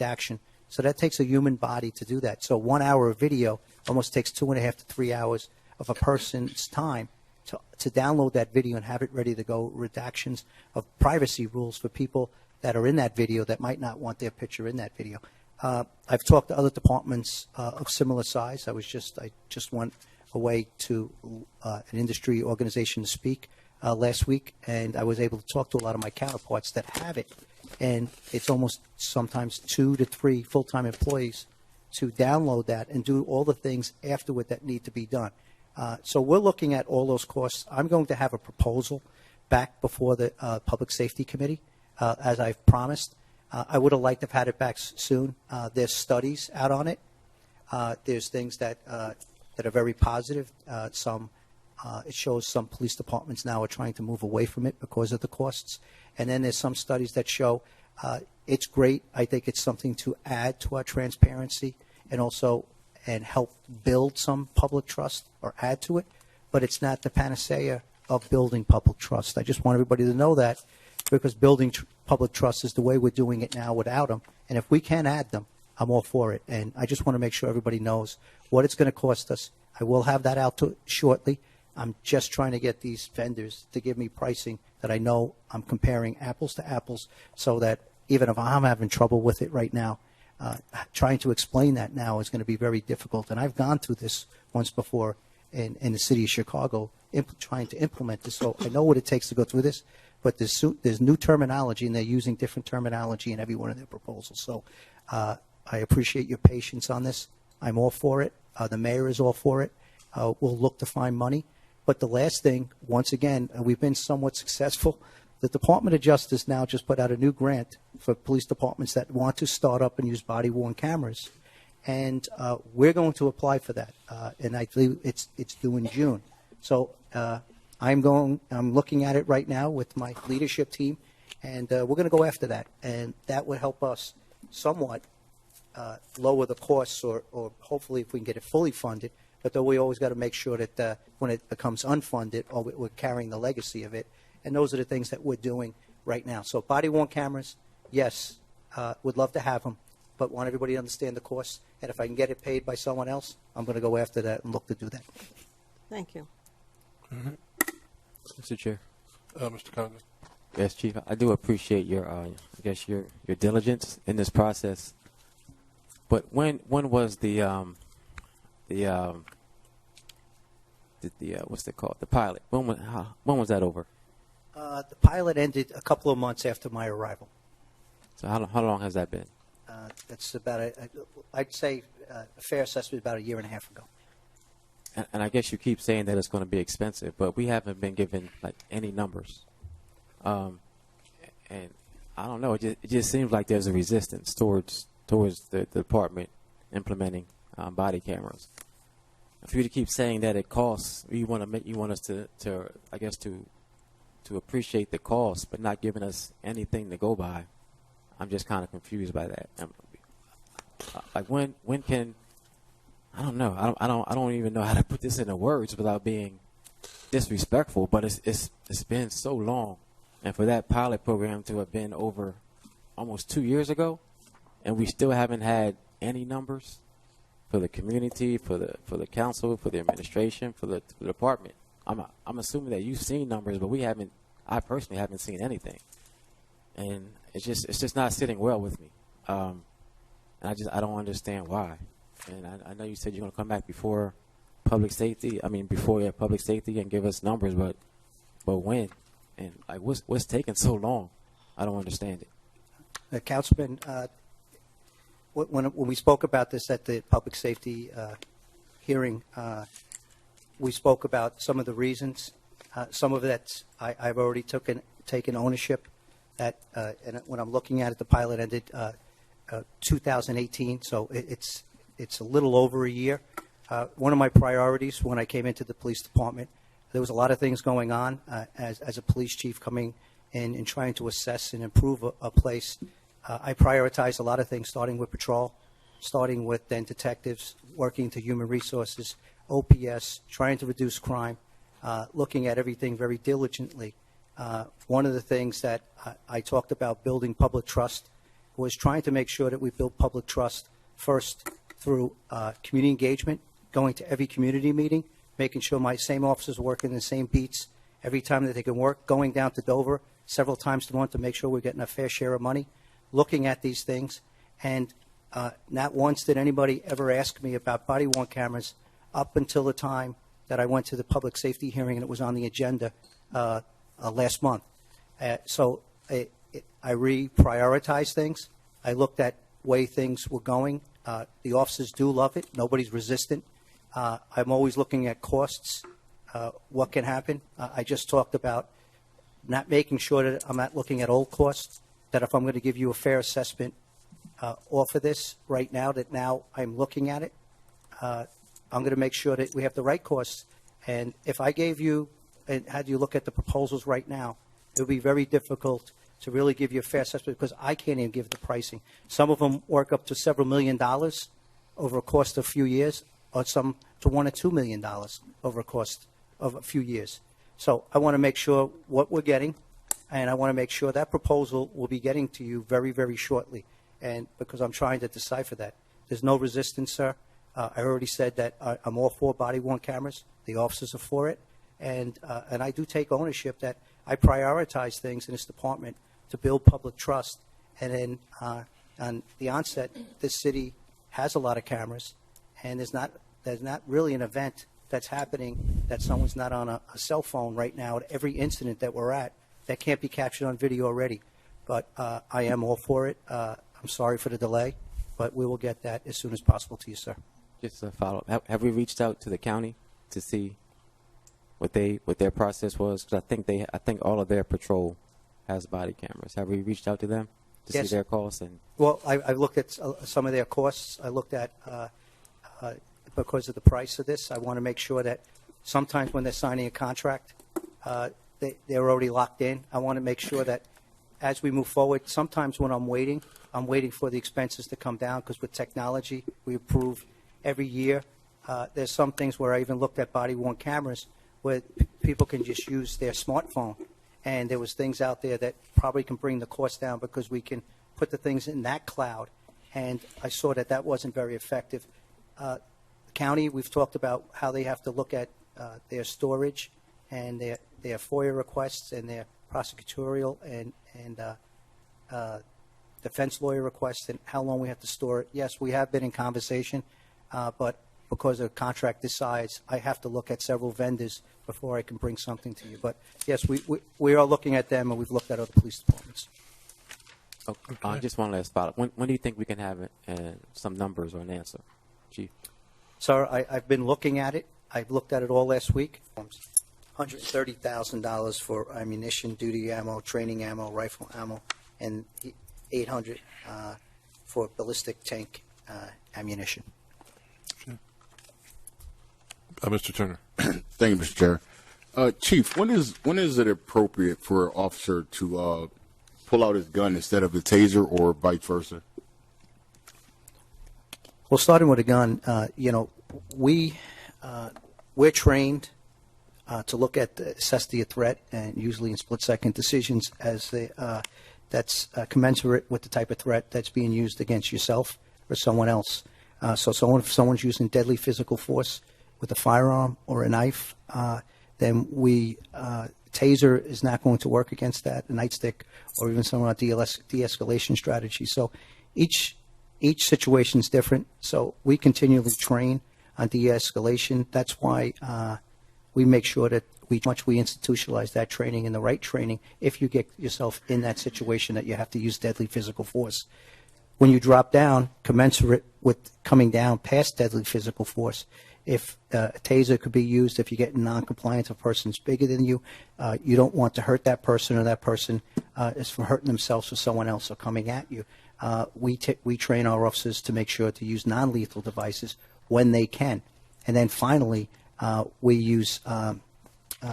redaction. So that takes a human body to do that. So 1 hour of video almost takes 2.5 to 3 hours of a person's time to download that video and have it ready to go. Redactions of privacy rules for people that are in that video that might not want their picture in that video. I've talked to other departments of similar size. I just went away to an industry organization to speak last week, and I was able to talk to a lot of my counterparts that have it. And it's almost sometimes 2 to 3 full-time employees to download that and do all the things afterward that need to be done. So we're looking at all those costs. I'm going to have a proposal back before the Public Safety Committee, as I've promised. I would have liked to have had it back soon. There's studies out on it. There's things that are very positive. It shows some police departments now are trying to move away from it because of the costs. And then there's some studies that show it's great. I think it's something to add to our transparency and help build some public trust or add to it. But it's not the panacea of building public trust. I just want everybody to know that, because building public trust is the way we're doing it now without them. And if we can add them, I'm all for it. And I just want to make sure everybody knows what it's going to cost us. I will have that out shortly. I'm just trying to get these vendors to give me pricing that I know I'm comparing apples to apples, so that even if I'm having trouble with it right now, trying to explain that now is going to be very difficult. And I've gone through this once before in the city of Chicago, trying to implement this. So I know what it takes to go through this, but there's new terminology, and they're using different terminology in every one of their proposals. So I appreciate your patience on this. I'm all for it. The mayor is all for it. We'll look to find money. But the last thing, once again, we've been somewhat successful. The Department of Justice now just put out a new grant for police departments that want to start up and use body-worn cameras. And we're going to apply for that. And I believe it's due in June. So I'm looking at it right now with my leadership team, and we're going to go after that. And that would help us somewhat lower the costs, or hopefully if we can get it fully funded. But though we always got to make sure that when it becomes unfunded, or we're carrying the legacy of it. And those are the things that we're doing right now. So body-worn cameras, yes, would love to have them, but want everybody to understand the cost. And if I can get it paid by someone else, I'm going to go after that and look to do that. Thank you. Mr. Chair. Mr. Condon. Yes, Chief. I do appreciate your diligence in this process. But when was the what's it called? The pilot. When was that over? The pilot ended a couple of months after my arrival. So how long has that been? That's about I'd say a fair assessment about 1.5 years ago. And I guess you keep saying that it's going to be expensive, but we haven't been given like any numbers. And I don't know. It just seems like there's a resistance towards the department implementing body cameras. For you to keep saying that it costs, you want us to I guess to appreciate the cost, but not giving us anything to go by. I'm just kind of confused by that. Like when can, I don't know. I don't even know how to put this into words without being disrespectful. But it's been so long, and for that pilot program to have been over almost 2 years ago, and we still haven't had any numbers for the community, for the council, for the administration, for the department. I'm assuming that you've seen numbers, but we haven't. I personally haven't seen anything, and it's just not sitting well with me. And I don't understand why. And I know you said you're going to come back before public safety. Before public safety and give us numbers, but when? And like what's taking so long? I don't understand it. Councilman, when we spoke about this at the public safety hearing, we spoke about some of the reasons. Some of that I've already taken ownership. And when I'm looking at it, the pilot ended 2018, so it's a little over a year. One of my priorities when I came into the police department, there was a lot of things going on as a police chief coming in and trying to assess and improve a place. I prioritized a lot of things, starting with patrol, starting with then detectives, working to human resources, OPS, trying to reduce crime, looking at everything very diligently. One of the things that I talked about building public trust was trying to make sure that we build public trust first through community engagement, going to every community meeting, making sure my same officers work in the same beats every time that they can work, going down to Dover several times a month to make sure we're getting a fair share of money, looking at these things. And not once did anybody ever ask me about body-worn cameras up until the time that I went to the public safety hearing and it was on the agenda last month. So I reprioritized things. I looked at way things were going. The officers do love it. Nobody's resistant. I'm always looking at costs, what can happen. I just talked about not making sure that I'm not looking at old costs, that if I'm going to give you a fair assessment off of this right now, that now I'm looking at it, I'm going to make sure that we have the right costs. And if I gave you and had you look at the proposals right now, it would be very difficult to really give you a fair assessment because I can't even give the pricing. Some of them work up to several $1 million over a course of a few years, or some to $1 or $2 million over a course of a few years. So I want to make sure what we're getting, and I want to make sure that proposal will be getting to you very, very shortly. And because I'm trying to decipher that. There's no resistance, sir. I already said that I'm all for body-worn cameras. The officers are for it. And I do take ownership that I prioritize things in this department to build public trust. And then on the onset, this city has a lot of cameras, and there's not really an event that's happening that someone's not on a cell phone right now at every incident that we're at that can't be captured on video already. But I am all for it. I'm sorry for the delay, but we will get that as soon as possible to you, sir. Just a follow-up. Have we reached out to the county to see what their process was? Because I think all of their patrol has body cameras. Have we reached out to them to Yes. see their costs? And Well, I looked at some of their costs. I looked at, because of the price of this, I want to make sure that sometimes when they're signing a contract, they're already locked in. I want to make sure that as we move forward, sometimes when I'm waiting for the expenses to come down because with technology, we approve every year. There's some things where I even looked at body-worn cameras where people can just use their smartphone. And there was things out there that probably can bring the cost down because we can put the things in that cloud. And I saw that that wasn't very effective. The county, we've talked about how they have to look at their storage and their FOIA requests and their prosecutorial and defense lawyer requests and how long we have to store it. Yes, we have been in conversation, but because of a contract this size, I have to look at several vendors before I can bring something to you. But yes, we are looking at them, and we've looked at other police departments. okay. Just one last follow-up. When do you think we can have some numbers or an answer, Chief? Sir, I've been looking at it. I've looked at it all last week. $130,000 for ammunition, duty ammo, training ammo, rifle ammo, and $800 for ballistic tank ammunition. Mr. Turner. Thank you, Mr. Chair. Chief, when is it appropriate for an officer to pull out his gun instead of the taser or vice versa? Well, starting with a gun, we're trained to look at assess the threat, and usually in split-second decisions as that's commensurate with the type of threat that's being used against yourself or someone else. So if someone's using deadly physical force with a firearm or a knife, then taser is not going to work against that, a nightstick, or even some of our de-escalation strategies. So each situation is different. So we continually train on de-escalation. That's why we make sure that we institutionalize that training and the right training if you get yourself in that situation that you have to use deadly physical force. When you drop down, commensurate with coming down past deadly physical force, if a taser could be used if you get in noncompliance, a person's bigger than you, you don't want to hurt that person, or that person is from hurting themselves or someone else or coming at you. We train our officers to make sure to use non-lethal devices when they can. And then finally, we use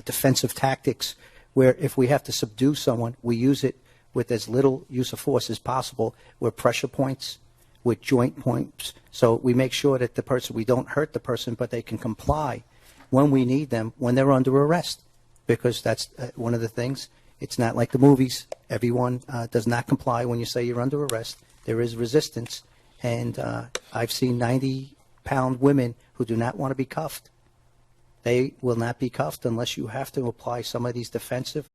defensive tactics where if we have to subdue someone, we use it with as little use of force as possible, with pressure points, with joint points. So we make sure that we don't hurt the person, but they can comply when we need them, when they're under arrest. Because that's one of the things. It's not like the movies. Everyone does not comply when you say you're under arrest. there is resistance, and I've seen 90-pound women who do not want to be cuffed. They will not be cuffed unless you have to apply some of these defensive